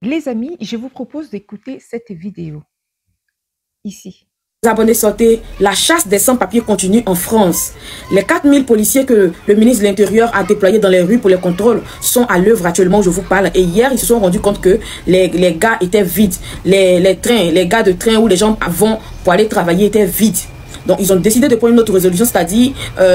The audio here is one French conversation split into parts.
Les amis, je vous propose d'écouter cette vidéo ici. Abonnés sortez, la chasse des sans-papiers continue en France. Les 4000 policiers que le ministre de l'Intérieur a déployés dans les rues pour les contrôles sont à l'œuvre actuellement où je vous parle. Et hier, ils se sont rendus compte que les gares étaient vides. Les gares de train où les gens vont pour aller travailler étaient vides. Donc, ils ont décidé de prendre une autre résolution, c'est-à-dire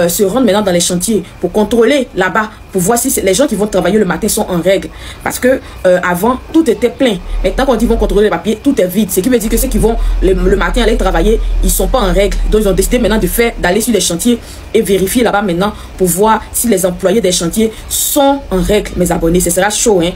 se rendre maintenant dans les chantiers pour contrôler là-bas, pour voir si les gens qui vont travailler le matin sont en règle. Parce que avant, tout était plein. Maintenant qu'on dit qu'ils vont contrôler les papiers, tout est vide. Ce qui veut dire que ceux qui vont le matin aller travailler, ils ne sont pas en règle. Donc, ils ont décidé maintenant d'aller sur les chantiers et vérifier là-bas maintenant pour voir si les employés des chantiers sont en règle, mes abonnés. Ce sera chaud, hein.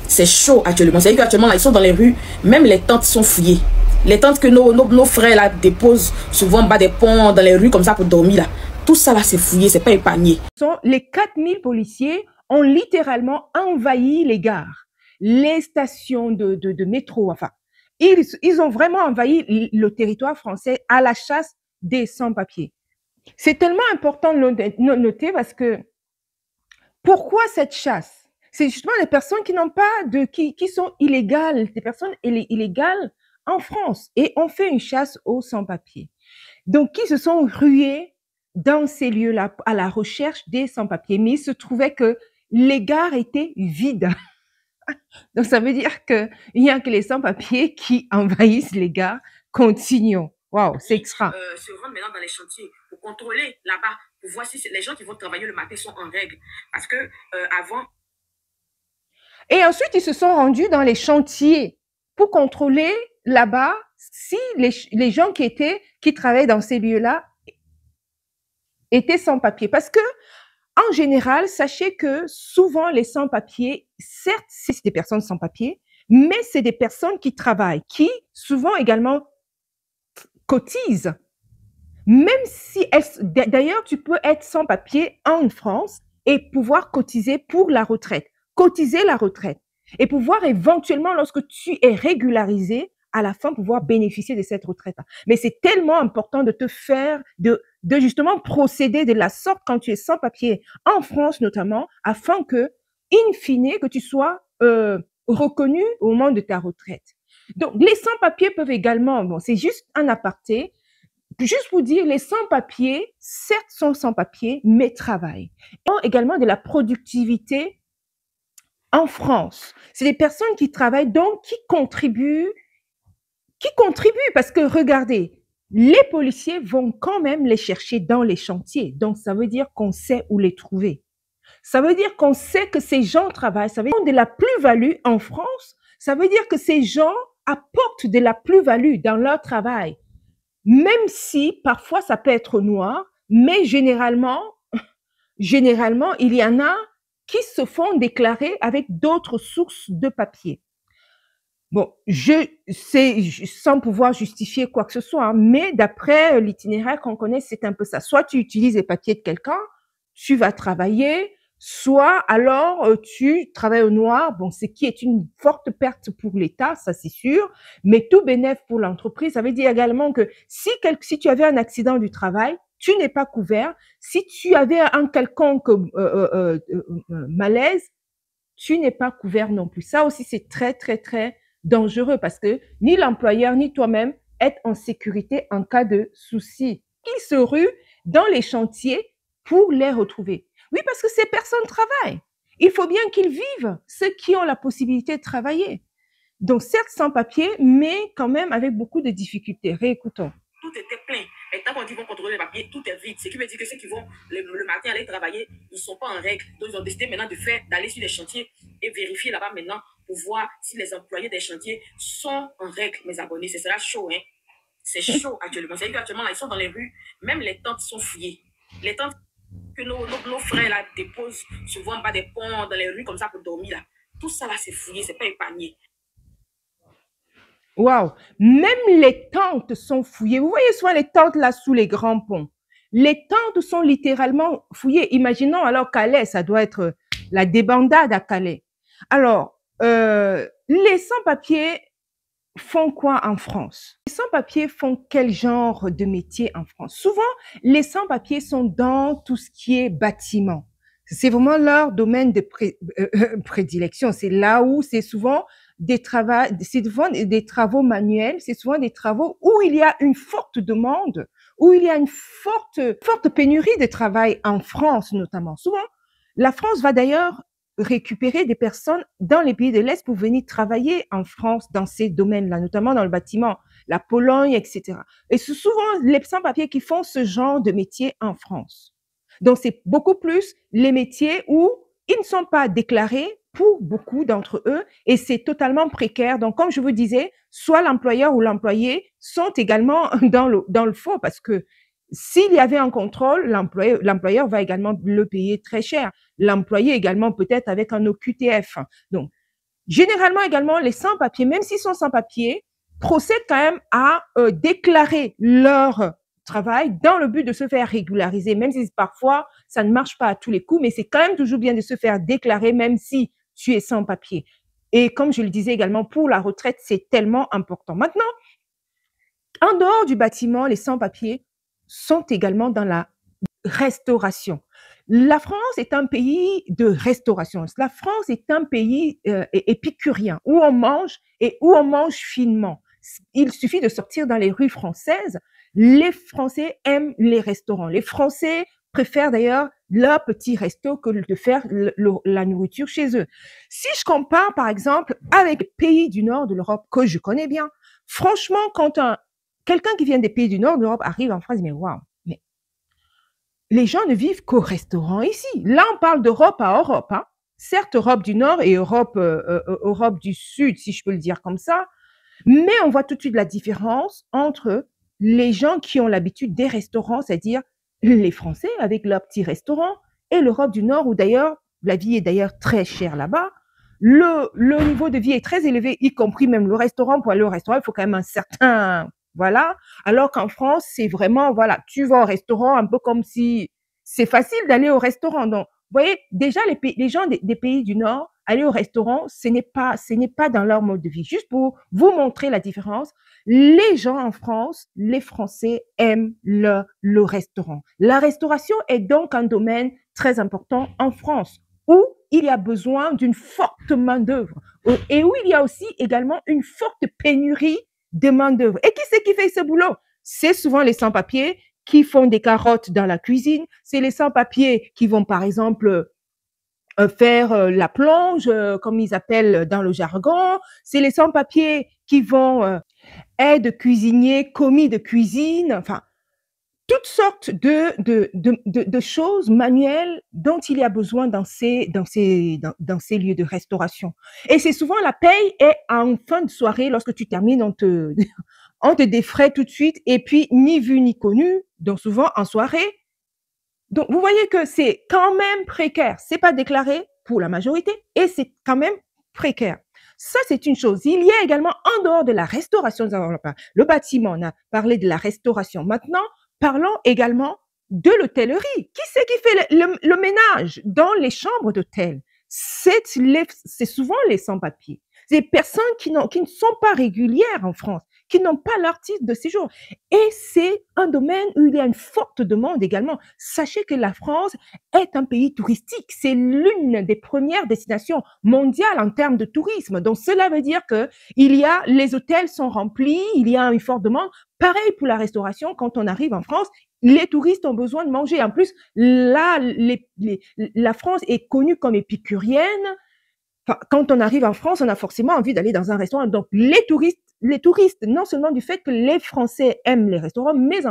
C'est chaud actuellement. C'est-à-dire qu'actuellement, là, ils sont dans les rues, même les tentes sont fouillées. Les tentes que nos frères là déposent souvent en bas des ponts, dans les rues comme ça pour dormir là. Tout ça là c'est fouillé, c'est pas épargné. Les 4000 policiers ont littéralement envahi les gares, les stations de métro, enfin. Ils ont vraiment envahi le territoire français à la chasse des sans-papiers. C'est tellement important de noter parce que pourquoi cette chasse? C'est justement les personnes qui n'ont pas qui sont illégales, des personnes illégales en France. Et on fait une chasse aux sans-papiers. Donc, qui se sont rués dans ces lieux-là à la recherche des sans-papiers. Mais il se trouvait que les gares étaient vides. Donc, ça veut dire qu'il n'y a que les sans-papiers qui envahissent les gares. Continuons. Waouh, c'est extra. Se rendre maintenant dans les chantiers pour contrôler là-bas, pour voir si les gens qui vont travailler le matin sont en règle. Parce que avant... Et ensuite, ils se sont rendus dans les chantiers pour contrôler là-bas si les gens qui travaillaient dans ces lieux-là étaient sans papier. Parce que, en général, sachez que souvent les sans-papiers, certes, c'est des personnes sans papier, mais c'est des personnes qui travaillent, qui souvent également cotisent. Même si d'ailleurs, tu peux être sans papier en France et pouvoir cotiser pour la retraite, cotiser la retraite et pouvoir éventuellement, lorsque tu es régularisé, à la fin, pouvoir bénéficier de cette retraite. Mais c'est tellement important de te faire, de justement procéder de la sorte quand tu es sans papier en France notamment, afin que, in fine, que tu sois reconnu au moment de ta retraite. Donc, les sans-papiers peuvent également, bon, c'est juste un aparté, juste pour dire, les sans-papiers, certes, sont sans-papiers, mais travaillent. Ils ont également de la productivité en France. C'est des personnes qui travaillent, donc qui contribuent, parce que regardez, les policiers vont quand même les chercher dans les chantiers. Donc, ça veut dire qu'on sait où les trouver. Ça veut dire qu'on sait que ces gens travaillent. Ça veut dire de la plus-value en France. Ça veut dire que ces gens apportent de la plus-value dans leur travail. Même si parfois ça peut être noir, mais généralement, il y en a qui se font déclarer avec d'autres sources de papier. Bon, je sais, sans pouvoir justifier quoi que ce soit, hein, mais d'après l'itinéraire qu'on connaît, c'est un peu ça. Soit tu utilises les papiers de quelqu'un, tu vas travailler, soit alors tu travailles au noir, bon, ce qui est une forte perte pour l'État, ça c'est sûr, mais tout bénéfice pour l'entreprise. Ça veut dire également que si tu avais un accident du travail, tu n'es pas couvert. Si tu avais un quelconque malaise, tu n'es pas couvert non plus. Ça aussi, c'est très, très, très dangereux parce que ni l'employeur ni toi-même êtes en sécurité en cas de souci. Ils se ruent dans les chantiers pour les retrouver. Oui, parce que ces personnes travaillent. Il faut bien qu'ils vivent, ceux qui ont la possibilité de travailler. Donc, certes sans papier, mais quand même avec beaucoup de difficultés. Réécoutons. Tout était plein. Et tant qu'on dit qu'ils vont contrôler les papiers, tout est vide. Ce qui veut dire que ceux qui vont le matin aller travailler, ils ne sont pas en règle. Donc, ils ont décidé maintenant d'aller sur les chantiers et vérifier là-bas maintenant pour voir si les employés des chantiers sont en règle, mes abonnés. Ce sera chaud, hein. C'est chaud actuellement. C'est-à-dire qu'actuellement, là, ils sont dans les rues. Même les tentes sont fouillées. Les tentes que nos frères là déposent souvent en bas des ponts, dans les rues comme ça pour dormir là. Tout ça là, c'est fouillé, c'est pas épargné. Waouh! Même les tentes sont fouillées. Vous voyez souvent les tentes là sous les grands ponts. Les tentes sont littéralement fouillées. Imaginons alors Calais, ça doit être la débandade à Calais. Alors, les sans-papiers font quoi en France? Les sans-papiers font quel genre de métier en France? Souvent, les sans-papiers sont dans tout ce qui est bâtiment. C'est vraiment leur domaine de prédilection. C'est là où c'est souvent c'est souvent des travaux manuels, c'est souvent des travaux où il y a une forte demande, où il y a une forte pénurie de travail en France notamment. Souvent, la France va d'ailleurs récupérer des personnes dans les pays de l'Est pour venir travailler en France dans ces domaines-là, notamment dans le bâtiment, la Pologne, etc. Et c'est souvent les sans-papiers qui font ce genre de métier en France. Donc, c'est beaucoup plus les métiers où ils ne sont pas déclarés pour beaucoup d'entre eux et c'est totalement précaire. Donc, comme je vous disais, soit l'employeur ou l'employé sont également dans le faux parce que s'il y avait un contrôle, l'employeur va également le payer très cher. L'employé également peut-être avec un OQTF. Donc, généralement également, les sans-papiers, même s'ils sont sans-papiers, procèdent quand même à déclarer leur travail dans le but de se faire régulariser, même si parfois ça ne marche pas à tous les coups, mais c'est quand même toujours bien de se faire déclarer même si tu es sans papier. Et comme je le disais également, pour la retraite, c'est tellement important. Maintenant, en dehors du bâtiment, les sans-papiers sont également dans la restauration. La France est un pays de restauration. La France est un pays épicurien où on mange et où on mange finement. Il suffit de sortir dans les rues françaises. Les Français aiment les restaurants. Les Français préfèrent d'ailleurs leur petit resto que de faire la nourriture chez eux. Si je compare par exemple avec les pays du nord de l'Europe que je connais bien, franchement, quand quelqu'un qui vient des pays du nord de l'Europe arrive en France, mais waouh, mais les gens ne vivent qu'au restaurant ici. Là, on parle d'Europe à Europe, hein. Certes, Europe du Nord et Europe du Sud, si je peux le dire comme ça, mais on voit tout de suite la différence entre les gens qui ont l'habitude des restaurants, c'est-à-dire les Français avec leur petit restaurant, et l'Europe du Nord où d'ailleurs, la vie est d'ailleurs très chère là-bas. Le niveau de vie est très élevé, y compris même le restaurant. Pour aller au restaurant, il faut quand même un certain... Voilà. Alors qu'en France, c'est vraiment, voilà, tu vas au restaurant un peu comme si c'est facile d'aller au restaurant. Donc, vous voyez, déjà, les gens des pays du Nord, aller au restaurant, ce n'est pas dans leur mode de vie. Juste pour vous montrer la différence, les gens en France, les Français aiment le restaurant. La restauration est donc un domaine très important en France où il y a besoin d'une forte main-d'œuvre et où il y a aussi également une forte pénurie de main-d'œuvre. Et qui c'est qui fait ce boulot? C'est souvent les sans-papiers qui font des carottes dans la cuisine. C'est les sans-papiers qui vont, par exemple, faire la plonge, comme ils appellent dans le jargon. C'est les sans-papiers qui vont être cuisiniers, commis de cuisine, enfin, toutes sortes de choses manuelles dont il y a besoin dans ces lieux de restauration. Et c'est souvent la paye est en fin de soirée, lorsque tu termines, on te défraie tout de suite, et puis ni vu ni connu, donc souvent en soirée. Donc, vous voyez que c'est quand même précaire. C'est pas déclaré pour la majorité et c'est quand même précaire. Ça, c'est une chose. Il y a également, en dehors de la restauration, le bâtiment, on a parlé de la restauration. Maintenant, parlons également de l'hôtellerie. Qui c'est qui fait le ménage dans les chambres d'hôtel? C'est souvent les sans-papiers. C'est des personnes qui ne sont pas régulières en France, qui n'ont pas leur titre de séjour. Et c'est un domaine où il y a une forte demande également. Sachez que la France est un pays touristique. C'est l'une des premières destinations mondiales en termes de tourisme. Donc, cela veut dire que les hôtels sont remplis, il y a une forte demande. Pareil pour la restauration, quand on arrive en France, les touristes ont besoin de manger. En plus, là, la France est connue comme épicurienne. Enfin, quand on arrive en France, on a forcément envie d'aller dans un restaurant. Donc, les touristes, non seulement du fait que les Français aiment les restaurants, mais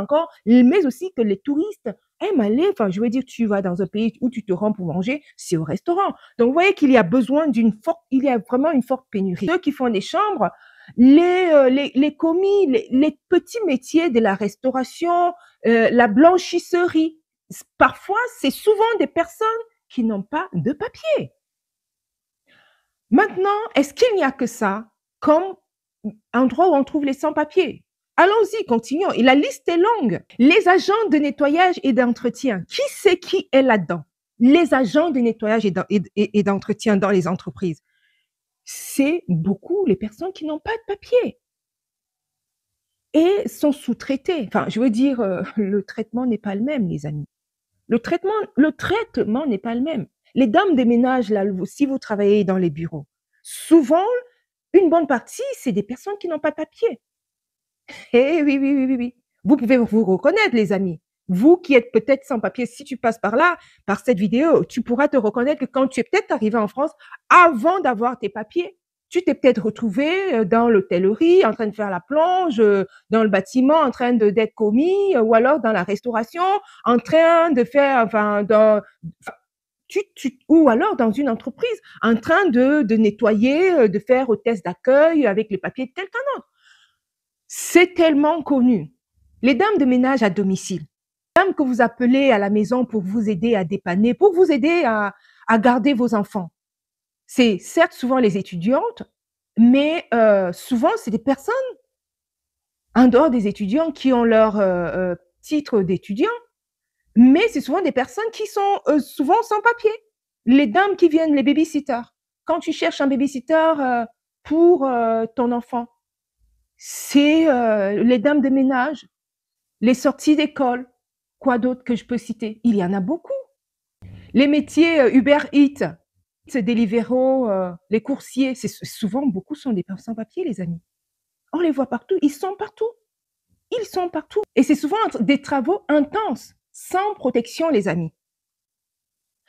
aussi que les touristes aiment aller, enfin, je veux dire, tu vas dans un pays où tu te rends pour manger, c'est au restaurant. Donc, vous voyez qu'il y a besoin il y a vraiment une forte pénurie. Ceux qui font des chambres, les commis, les petits métiers de la restauration, la blanchisserie, parfois, c'est souvent des personnes qui n'ont pas de papier. Maintenant, est-ce qu'il n'y a que ça comme endroit où on trouve les sans-papiers? Allons-y, continuons. Et la liste est longue. Les agents de nettoyage et d'entretien. Qui c'est qui est là-dedans? Les agents de nettoyage et d'entretien dans les entreprises. C'est beaucoup les personnes qui n'ont pas de papier et sont sous-traitées. Enfin, je veux dire, le traitement n'est pas le même, les amis. Le traitement n'est pas le même. Les dames des ménages, là, si vous travaillez dans les bureaux, souvent, une bonne partie, c'est des personnes qui n'ont pas de papier. Eh oui, oui, oui, oui, oui. Vous pouvez vous reconnaître, les amis. Vous qui êtes peut-être sans papier, si tu passes par là, par cette vidéo, tu pourras te reconnaître que quand tu es peut-être arrivé en France, avant d'avoir tes papiers, tu t'es peut-être retrouvé dans l'hôtellerie, en train de faire la plonge, dans le bâtiment, en train d'être commis, ou alors dans la restauration, en train de faire, enfin, ou alors dans une entreprise, en train de nettoyer, de faire hôtesse d'accueil avec les papiers de quelqu'un d'autre. C'est tellement connu. Les dames de ménage à domicile, les dames que vous appelez à la maison pour vous aider à dépanner, pour vous aider à garder vos enfants. C'est certes souvent les étudiantes, mais souvent c'est des personnes en dehors des étudiants qui ont leur titre d'étudiant, mais c'est souvent des personnes qui sont souvent sans papier. Les dames qui viennent, les babysitters. Quand tu cherches un babysitter pour ton enfant, c'est les dames de ménage, les sorties d'école. Quoi d'autre que je peux citer? Il y en a beaucoup. Les métiers Uber Eats, Deliveroo, les coursiers, c'est souvent beaucoup sont des sans-papiers, les amis. On les voit partout, ils sont partout. Ils sont partout. Et c'est souvent des travaux intenses, sans protection, les amis.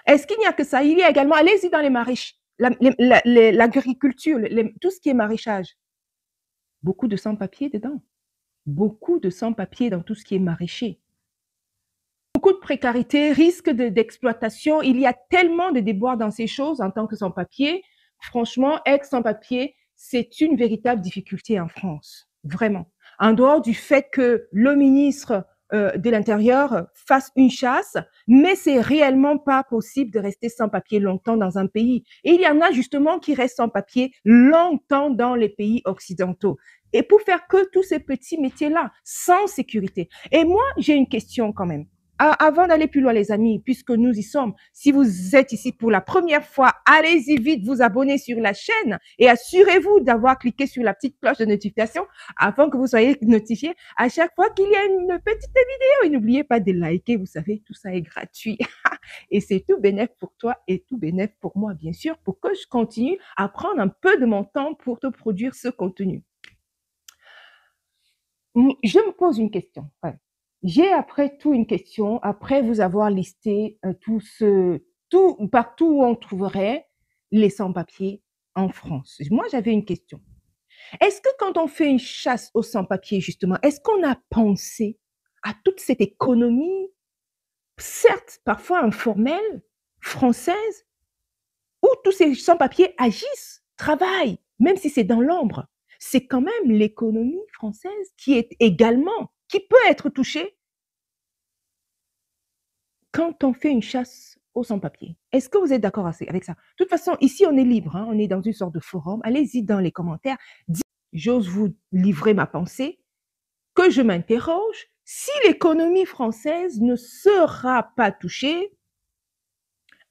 Est-ce qu'il n'y a que ça? Il y a également, allez-y dans les maraîches, l'agriculture, tout ce qui est maraîchage. Beaucoup de sans-papiers dedans. Beaucoup de sans-papiers dans tout ce qui est maraîcher. Beaucoup de précarité, risque d'exploitation. Il y a tellement de déboires dans ces choses en tant que sans-papier. Franchement, être sans-papier, c'est une véritable difficulté en France. Vraiment. En dehors du fait que le ministre de l'Intérieur fasse une chasse, mais c'est réellement pas possible de rester sans papier longtemps dans un pays. Et il y en a justement qui restent sans papier longtemps dans les pays occidentaux. Et pour faire que tous ces petits métiers-là, sans sécurité. Et moi, j'ai une question quand même. Avant d'aller plus loin, les amis, puisque nous y sommes, si vous êtes ici pour la première fois, allez-y vite vous abonner sur la chaîne et assurez-vous d'avoir cliqué sur la petite cloche de notification afin que vous soyez notifiés à chaque fois qu'il y a une petite vidéo. Et n'oubliez pas de liker, vous savez, tout ça est gratuit. Et c'est tout bénéf pour toi et tout bénéf pour moi, bien sûr, pour que je continue à prendre un peu de mon temps pour te produire ce contenu. Je me pose une question. Ouais. J'ai après tout une question, après vous avoir listé partout où on trouverait les sans-papiers en France. Moi, j'avais une question. Est-ce que quand on fait une chasse aux sans-papiers, justement, est-ce qu'on a pensé à toute cette économie, certes parfois informelle, française, où tous ces sans-papiers agissent, travaillent, même si c'est dans l'ombre? C'est quand même l'économie française qui peut être touchée quand on fait une chasse aux sans-papiers. Est-ce que vous êtes d'accord avec ça? De toute façon, ici, on est libre, hein, on est dans une sorte de forum. Allez-y dans les commentaires. J'ose vous livrer ma pensée, que je m'interroge si l'économie française ne sera pas touchée,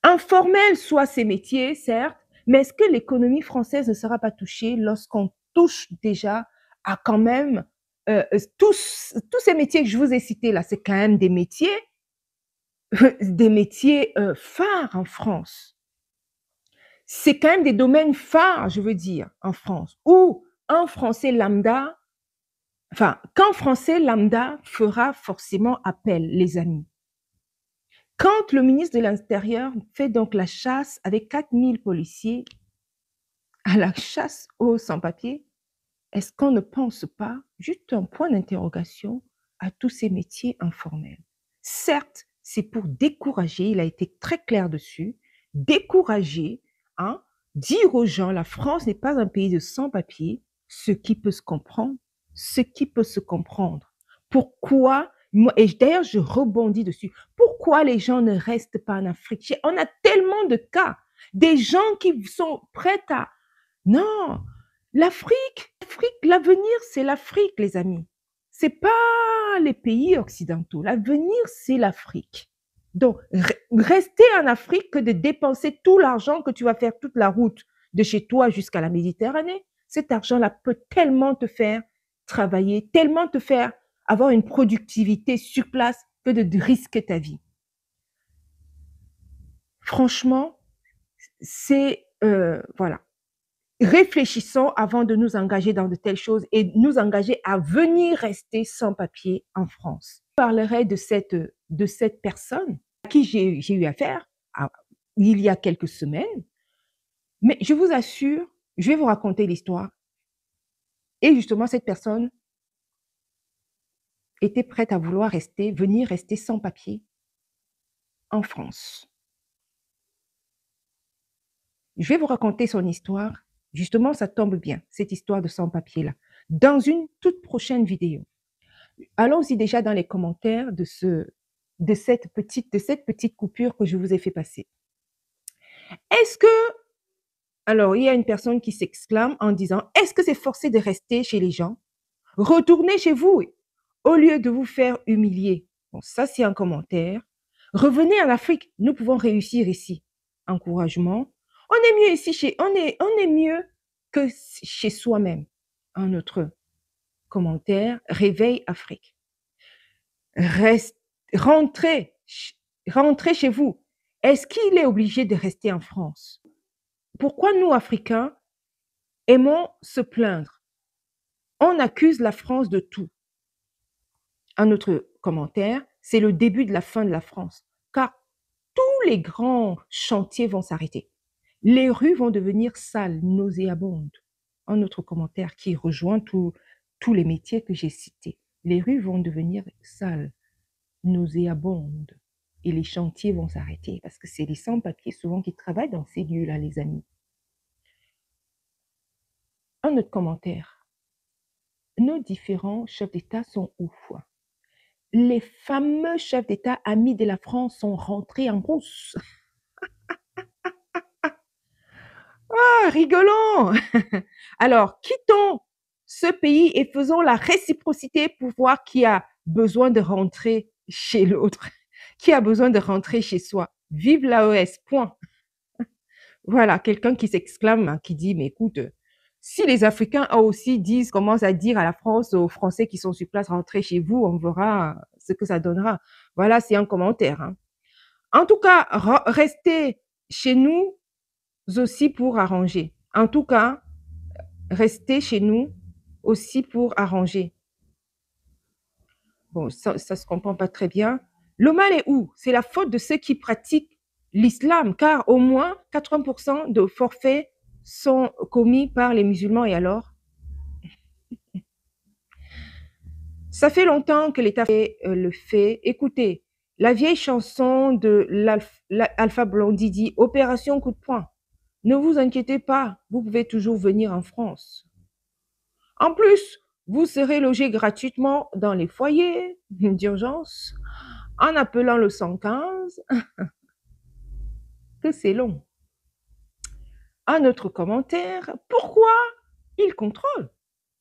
informelle soit ces métiers, certes, mais est-ce que l'économie française ne sera pas touchée lorsqu'on touche déjà à quand même tous ces métiers que je vous ai cités là, c'est quand même des métiers phares en France. C'est quand même des domaines phares, je veux dire, en France, où un Français lambda, qu'un Français lambda fera forcément appel, les amis. Quand le ministre de l'Intérieur fait donc la chasse avec 4000 policiers à la chasse aux sans-papiers, est-ce qu'on ne pense pas, juste un point d'interrogation, à tous ces métiers informels? Certes, c'est pour décourager, il a été très clair dessus, décourager, hein, dire aux gens, la France n'est pas un pays de sans-papiers, ce qui peut se comprendre, Pourquoi, et d'ailleurs je rebondis dessus, pourquoi les gens ne restent pas en Afrique? On a tellement de cas, des gens qui sont prêts à... Non, l'Afrique, l'avenir, c'est l'Afrique, les amis. C'est pas les pays occidentaux. L'avenir, c'est l'Afrique. Donc, rester en Afrique que de dépenser tout l'argent que tu vas faire toute la route de chez toi jusqu'à la Méditerranée. Cet argent-là peut tellement te faire travailler, tellement te faire avoir une productivité sur place que de risquer ta vie. Franchement, c'est... voilà. réfléchissons avant de nous engager dans de telles choses et nous engager à venir rester sans papier en France. Je parlerai de cette personne à qui j'ai eu affaire il y a quelques semaines, mais je vous assure, je vais vous raconter l'histoire. Et justement, cette personne était prête à vouloir venir rester sans papier en France. Je vais vous raconter son histoire. Justement, ça tombe bien, cette histoire de sans-papier-là, dans une toute prochaine vidéo. Allons-y déjà dans les commentaires de cette petite coupure que je vous ai fait passer. Est-ce que... Alors, il y a une personne qui s'exclame en disant, est-ce que c'est forcé de rester chez les gens? Retournez chez vous au lieu de vous faire humilier. Bon, ça, c'est un commentaire. Revenez en Afrique, nous pouvons réussir ici. Encouragement. On est mieux ici, on est mieux que chez soi-même. Un autre commentaire, réveil Afrique. Rentrez chez vous. Est-ce qu'il est obligé de rester en France? Pourquoi nous, Africains, aimons se plaindre? On accuse la France de tout. Un autre commentaire, c'est le début de la fin de la France, car tous les grands chantiers vont s'arrêter. Les rues vont devenir sales, nauséabondes. Un autre commentaire qui rejoint tous les métiers que j'ai cités. Les rues vont devenir sales, nauséabondes. Et les chantiers vont s'arrêter parce que c'est les sans-papiers souvent qui travaillent dans ces lieux-là, les amis. Un autre commentaire. Nos différents chefs d'État sont ouf. Les fameux chefs d'État amis de la France sont rentrés en brousse. Ah, rigolons! Alors, quittons ce pays et faisons la réciprocité pour voir qui a besoin de rentrer chez l'autre, qui a besoin de rentrer chez soi. Vive l'AES, point. Voilà, quelqu'un qui s'exclame, hein, qui dit, mais écoute, si les Africains aussi commencent à dire à la France, aux Français qui sont sur place, rentrez chez vous, on verra ce que ça donnera. Voilà, c'est un commentaire. Hein. En tout cas, restez chez nous aussi pour arranger. En tout cas, restez chez nous aussi pour arranger. Bon, ça se comprend pas très bien. Le mal est où? C'est la faute de ceux qui pratiquent l'islam, car au moins 80% de forfaits sont commis par les musulmans. Et alors? Ça fait longtemps que l'État le fait. Écoutez, la vieille chanson de l'Alpha Blondy dit « Opération coup de poing ». Ne vous inquiétez pas, vous pouvez toujours venir en France. En plus, vous serez logé gratuitement dans les foyers d'urgence en appelant le 115. Que c'est long. Un autre commentaire, pourquoi ils contrôlent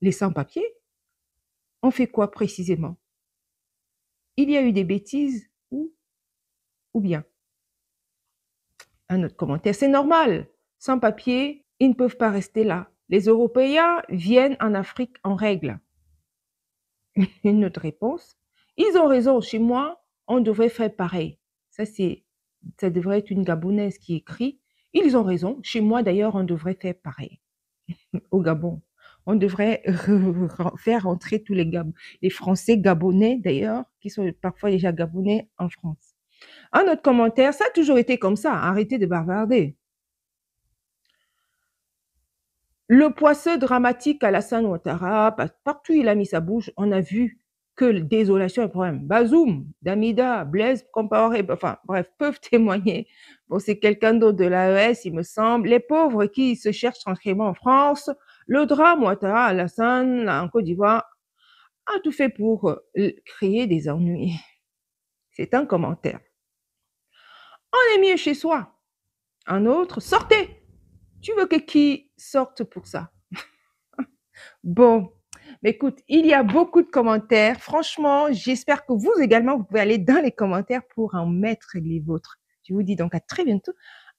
les sans-papiers? On fait quoi précisément? Il y a eu des bêtises ou bien? Un autre commentaire, c'est normal. Sans-papiers, ils ne peuvent pas rester là. Les Européens viennent en Afrique en règle. Une autre réponse, ils ont raison. Chez moi, on devrait faire pareil. Ça devrait être une Gabonaise qui écrit. Ils ont raison. Chez moi, d'ailleurs, on devrait faire pareil. Au Gabon, on devrait faire rentrer tous les Français gabonais, d'ailleurs, qui sont parfois déjà gabonais en France. Un autre commentaire, ça a toujours été comme ça. Arrêtez de bavarder. Le poisseux dramatique Alassane Ouattara, partout où il a mis sa bouche, on a vu que désolation est un problème. Bazoum, Damida, Blaise, Compaoré, enfin bref, peuvent témoigner. Bon, c'est quelqu'un d'autre de l'AES, il me semble. Les pauvres qui se cherchent tranquillement en France, le drame Ouattara, Alassane, en Côte d'Ivoire, a tout fait pour créer des ennuis. C'est un commentaire. On est mieux chez soi. Un autre, sortez. Tu veux que qui sorte pour ça? Bon, mais écoute, il y a beaucoup de commentaires. Franchement, j'espère que vous également, vous pouvez aller dans les commentaires pour en mettre les vôtres. Je vous dis donc à très bientôt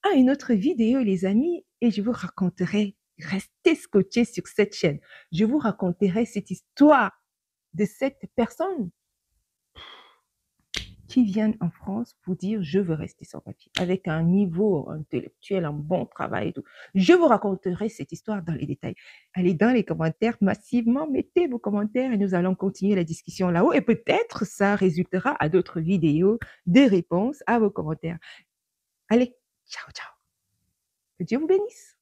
à une autre vidéo, les amis, et je vous raconterai, restez scotchés sur cette chaîne. Je vous raconterai cette histoire de cette personne qui viennent en France pour dire je veux rester sans papier, avec un niveau intellectuel, un bon travail et tout. Je vous raconterai cette histoire dans les détails. Allez dans les commentaires massivement, mettez vos commentaires et nous allons continuer la discussion là-haut et peut-être ça résultera à d'autres vidéos, des réponses à vos commentaires. Allez, ciao, ciao. Que Dieu vous bénisse.